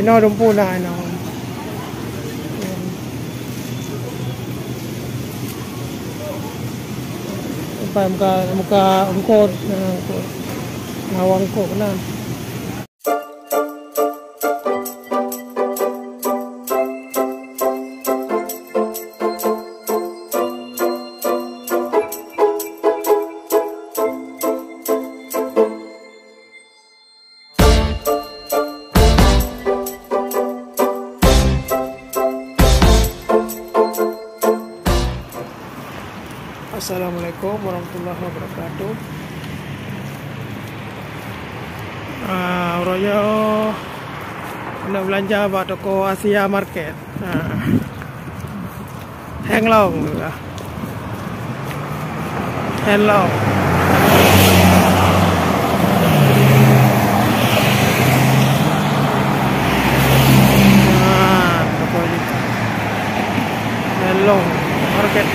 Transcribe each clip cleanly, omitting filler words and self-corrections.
Ino rumpu na ino. Pa muka ungkot ngawang ko na. Assalamualaikum warahmatullahi wabarakatuh. Royo nak belanja buat toko Asia Market. Henglong juga. Henglong. Toko ini. Henglong Market.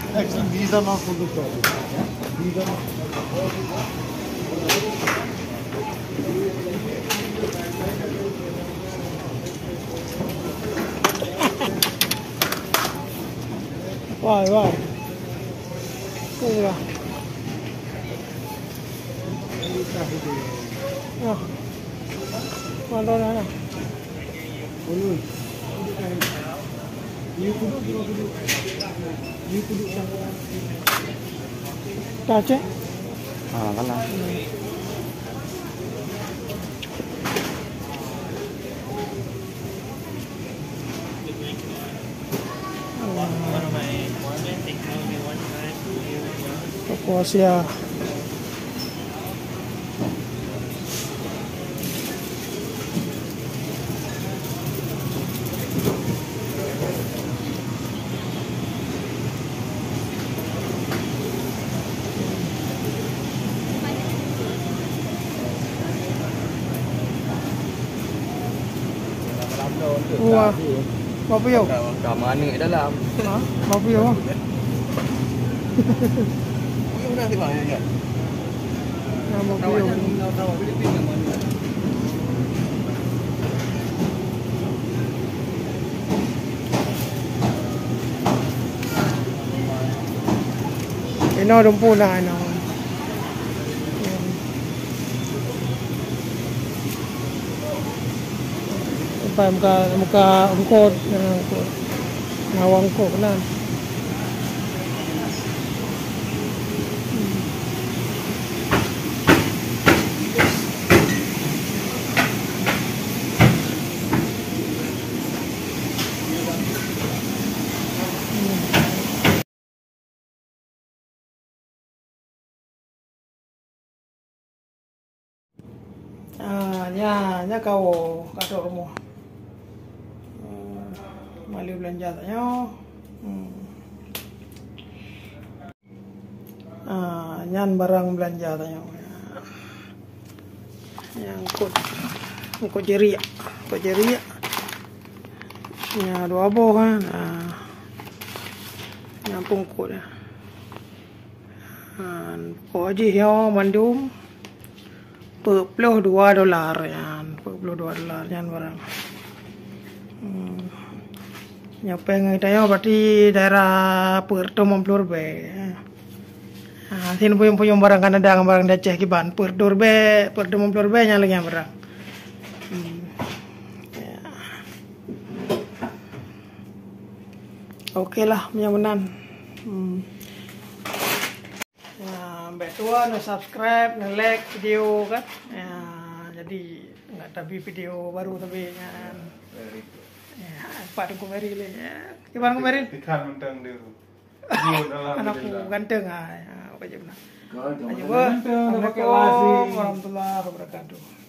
Actually, these are not for the product. These are not. Why? Mana na? Kace? Kalah. Toko Asia. Wah, mau piau? Kat mana kat dalam? Mau piau? Piau nanti mana kan? Mau piau. Ino rumpu na ino. Pa muka ungkot ngawang ko na. Nya kau kata rumah. Mali belanja tanya. Nyan barang belanja tanya. Yang kod jeria. Nya dua boh kan. Yang pungkut ya. Kau aja yo mandum. $42 yan. $42 yan barang. Nyopeng tayo berarti daerah Puerto Mamplurbe. Sino po yung barang Kanada ang barang Daceh kiban Puerto Mamplurbe nya lagi yang barang. Oke lah, menan. Mbak tua subscribe, like video kan. Jadi nggak tapi video baru tapi Pak Tungku Meril ya. Gimana Meril? Ikan mentang dia. Anakku ganteng apa aja benar. Kau Ayo, jangan Assalamualaikum warahmatullahi wabarakatuh.